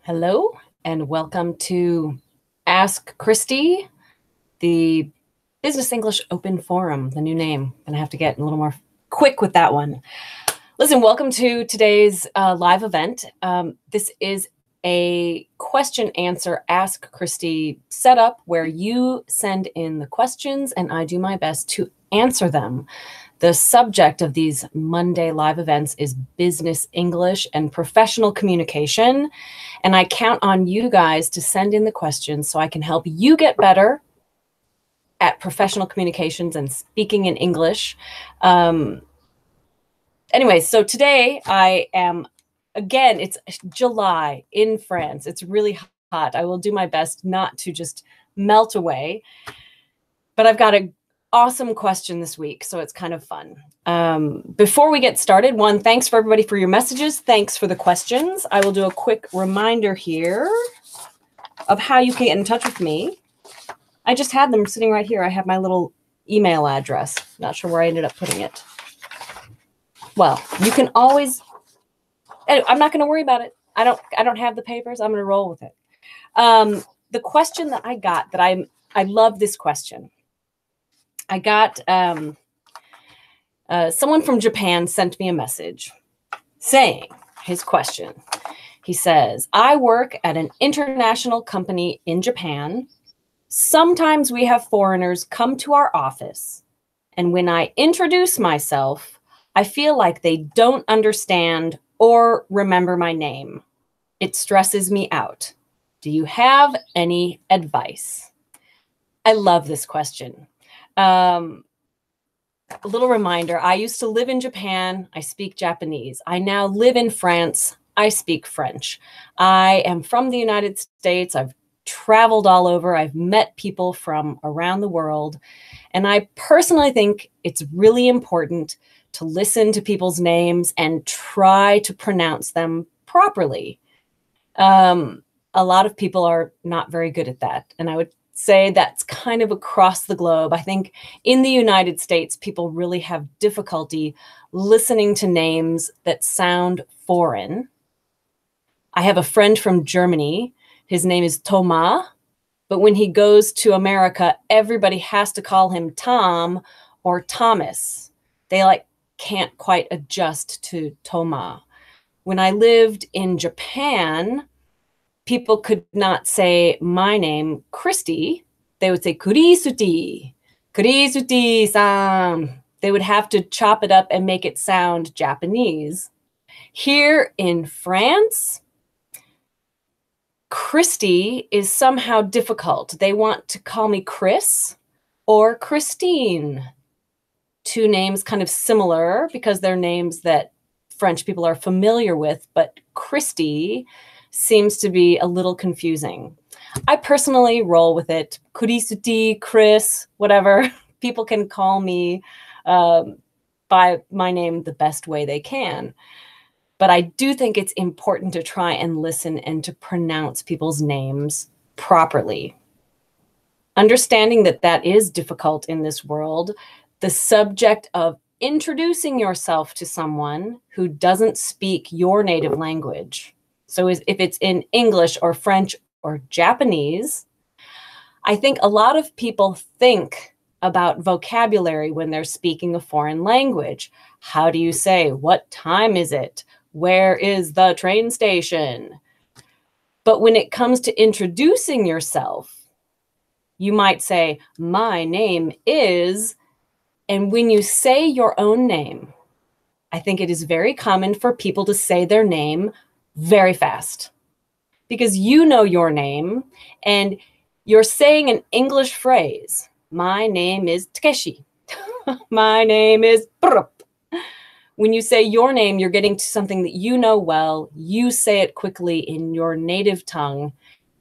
Hello and welcome to Ask Kristi, the Business English Open Forum, the new name. Gonna have to get a little more quick with that one. Listen, welcome to today's live event. This is a question answer Ask Kristi setup where you send in the questions and I do my best to answer them. The subject of these Monday live events is business English and professional communication. And I count on you guys to send in the questions so I can help you get better at professional communications and speaking in English. Anyway, so today I am, again, it's July in France. It's really hot. I will do my best not to just melt away. But I've got an awesome question this week, so it's kind of fun. Before we get started, one, thanks for everybody for your messages. Thanks for the questions. I will do a quick reminder here of how you can get in touch with me. I just had them sitting right here. I have my little email address. Not sure where I ended up putting it. Well, you can always, I'm not going to worry about it. I don't have the papers. I'm going to roll with it. The question that I got that I love this question. I got someone from Japan sent me a message saying his question. He says, I work at an international company in Japan. Sometimes we have foreigners come to our office, and when I introduce myself, I feel like they don't understand or remember my name. It stresses me out. Do you have any advice? I love this question. A little reminder, I used to live in Japan. I speak Japanese. I now live in France. I speak French. I am from the United States. I've traveled all over. I've met people from around the world. And I personally think it's really important to listen to people's names and try to pronounce them properly. A lot of people are not very good at that. And I would say that's kind of across the globe. I think in the United States, people really have difficulty listening to names that sound foreign. I have a friend from Germany. His name is Thomas, but when he goes to America, everybody has to call him Tom or Thomas. They can't quite adjust to Thomas. When I lived in Japan, people could not say my name, Kristi. They would say Kristi, Kristi-san. They would have to chop it up and make it sound Japanese. Here in France, Kristi is somehow difficult. They want to call me Chris or Christine. Two names kind of similar because they're names that French people are familiar with, but Kristi seems to be a little confusing. I personally roll with it. Kristi, Chris, whatever. People can call me by my name the best way they can. But I do think it's important to try and listen and to pronounce people's names properly. Understanding that that is difficult in this world, the subject of introducing yourself to someone who doesn't speak your native language. So if it's in English or French or Japanese, I think a lot of people think about vocabulary when they're speaking a foreign language. How do you say, what time is it? Where is the train station? But when it comes to introducing yourself, you might say, my name is, and when you say your own name, I think it is very common for people to say their name very fast because you know your name and you're saying an English phrase. My name is Takeshi. My name is Brup. When you say your name, you're getting to something that you know well. You say it quickly in your native tongue.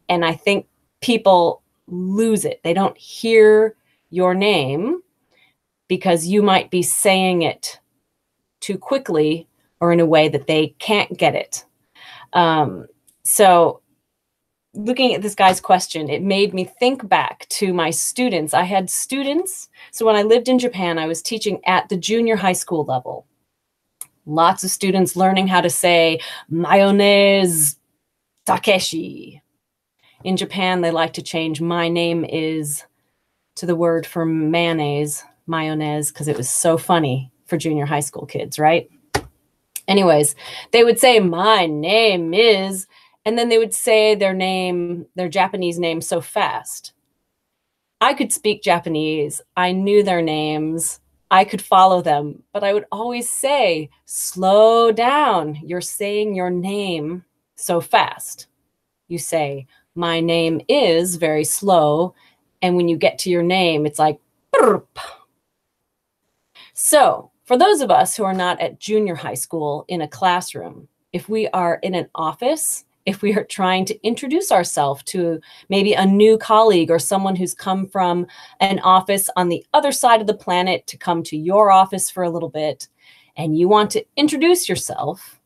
And I think people lose it. They don't hear your name because you might be saying it too quickly or in a way that they can't get it. So looking at this guy's question, it made me think back to my students. I had students. So when I lived in Japan, I was teaching at the junior high school level. Lots of students learning how to say mayonnaise, Takeshi. In Japan, they like to change my name is to the word for mayonnaise, because it was so funny for junior high school kids, right? Anyways, they would say, my name is, and then they would say their name, their Japanese name so fast. I could speak Japanese. I knew their names. I could follow them, but I would always say, slow down. You're saying your name so fast. You say, my name is very slow. And when you get to your name, it's like, burp. So for those of us who are not at junior high school in a classroom, if we are in an office, if we are trying to introduce ourselves to maybe a new colleague or someone who's come from an office on the other side of the planet to come to your office for a little bit, and you want to introduce yourself,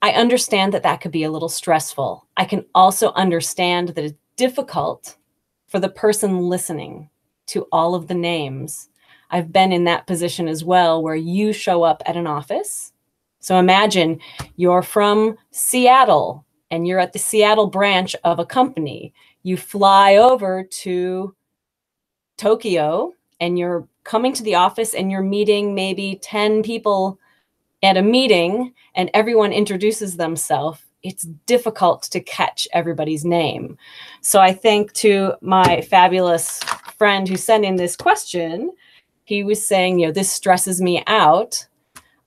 I understand that that could be a little stressful. I can also understand that it's difficult for the person listening to all of the names. I've been in that position as well, where you show up at an office. So imagine you're from Seattle and you're at the Seattle branch of a company. You fly over to Tokyo and you're coming to the office and you're meeting maybe 10 people at a meeting and everyone introduces themselves. It's difficult to catch everybody's name. So I think to my fabulous friend who sent in this question, he was saying, this stresses me out.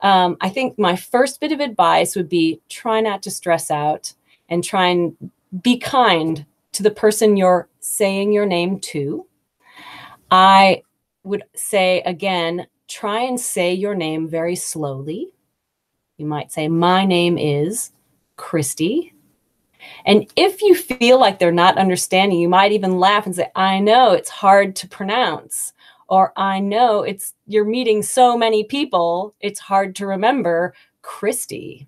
I think my first bit of advice would be try not to stress out and try and be kind to the person you're saying your name to. I would say, again, try and say your name very slowly. You might say, my name is Kristi. And if you feel like they're not understanding, you might even laugh and say, I know it's hard to pronounce. Or I know you're meeting so many people, it's hard to remember Kristi.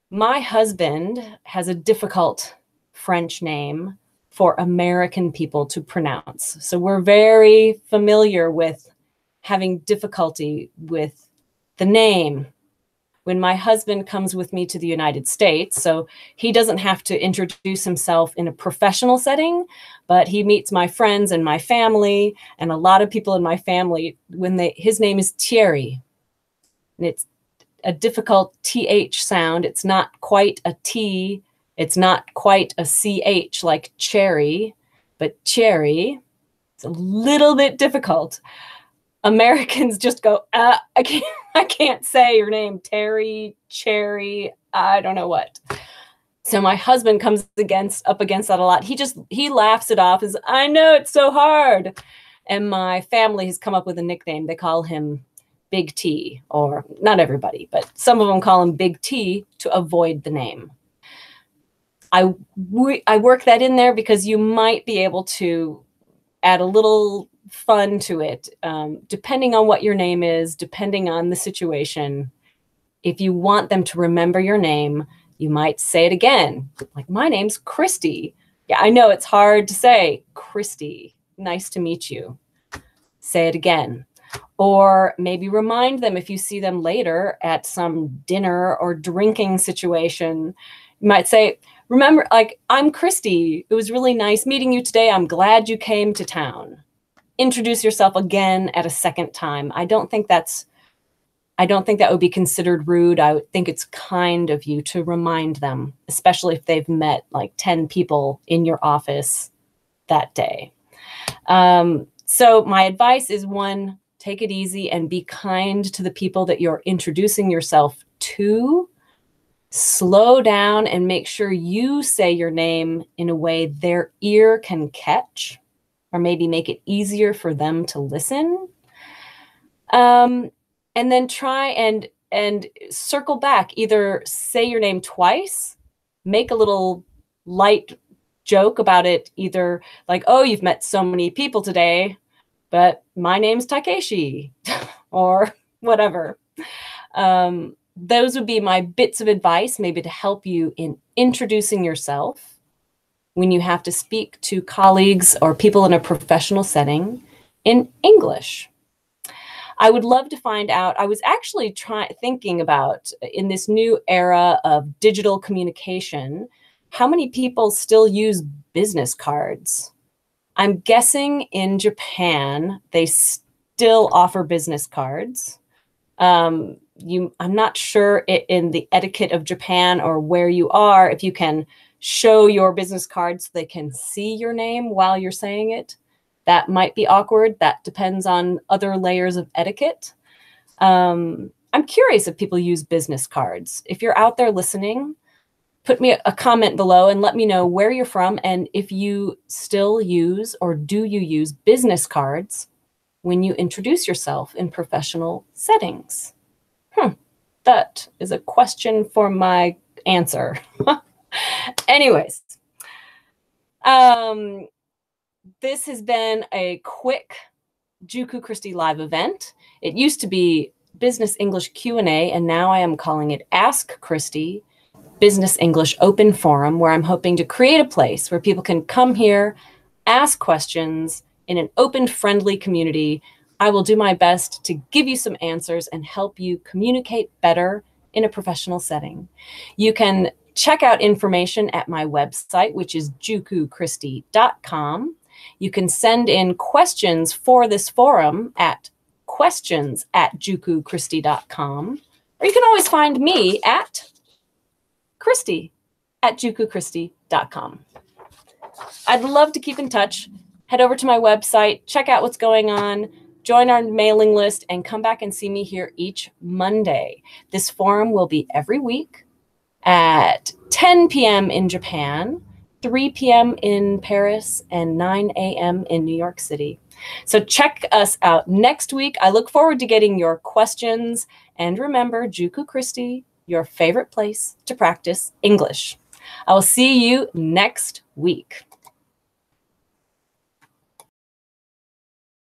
My husband has a difficult French name for American people to pronounce. So we're very familiar with having difficulty with the name. When my husband comes with me to the United States, so he doesn't have to introduce himself in a professional setting, but he meets my friends and my family, and a lot of people in my family, his name is Thierry, and it's a difficult TH sound. It's not quite a T. It's not quite a CH like cherry, but Thierry. It's a little bit difficult. Americans just go, I can't say your name, Terry, Cherry, I don't know what. So my husband comes up against that a lot. He laughs it off as, I know it's so hard. And my family has come up with a nickname. They call him Big T, or not everybody, but some of them call him Big T to avoid the name. I work that in there because you might be able to add a little fun to it, depending on what your name is, depending on the situation. If you want them to remember your name, you might say it again. Like, my name's Kristi. Yeah, I know it's hard to say, Kristi, nice to meet you. Say it again. Or maybe remind them if you see them later at some dinner or drinking situation. You might say, remember, like, I'm Kristi. It was really nice meeting you today. I'm glad you came to town. Introduce yourself again at a second time. I don't think that would be considered rude. I would think it's kind of you to remind them, especially if they've met like 10 people in your office that day. So my advice is, one, take it easy and be kind to the people that you're introducing yourself to. Slow down and make sure you say your name in a way their ear can catch, or maybe make it easier for them to listen. And then try and circle back. Either say your name twice, make a little light joke about it, either like, oh, you've met so many people today, but my name's Takeshi, or whatever. Those would be my bits of advice, maybe to help you in introducing yourself when you have to speak to colleagues or people in a professional setting in English. I would love to find out. I was actually thinking about, in this new era of digital communication, how many people still use business cards. I'm guessing in Japan, they still offer business cards. I'm not sure in the etiquette of Japan or where you are, if you can show your business card so they can see your name while you're saying it. That might be awkward. That depends on other layers of etiquette. I'm curious if people use business cards. If you're out there listening, put me a comment below and let me know where you're from and if you still use, or do you use, business cards when you introduce yourself in professional settings. That is a question for my answer. Anyways, this has been a quick Juku Kristi live event. It used to be Business English Q&A, and now I am calling it Ask Kristi Business English Open Forum, where I'm hoping to create a place where people can come here, ask questions in an open, friendly community. I will do my best to give you some answers and help you communicate better in a professional setting. You can check out information at my website, which is jukukristi.com. You can send in questions for this forum at questions@jukukristi.com, or you can always find me at Kristi@jukukristi.com. I'd love to keep in touch. Head over to my website, check out what's going on, join our mailing list, and come back and see me here each Monday. This forum will be every week at 10 p.m. in Japan, 3 p.m. in Paris, and 9 a.m. in New York City. So check us out next week. I look forward to getting your questions. And remember, Juku Kristi, your favorite place to practice English. I will see you next week.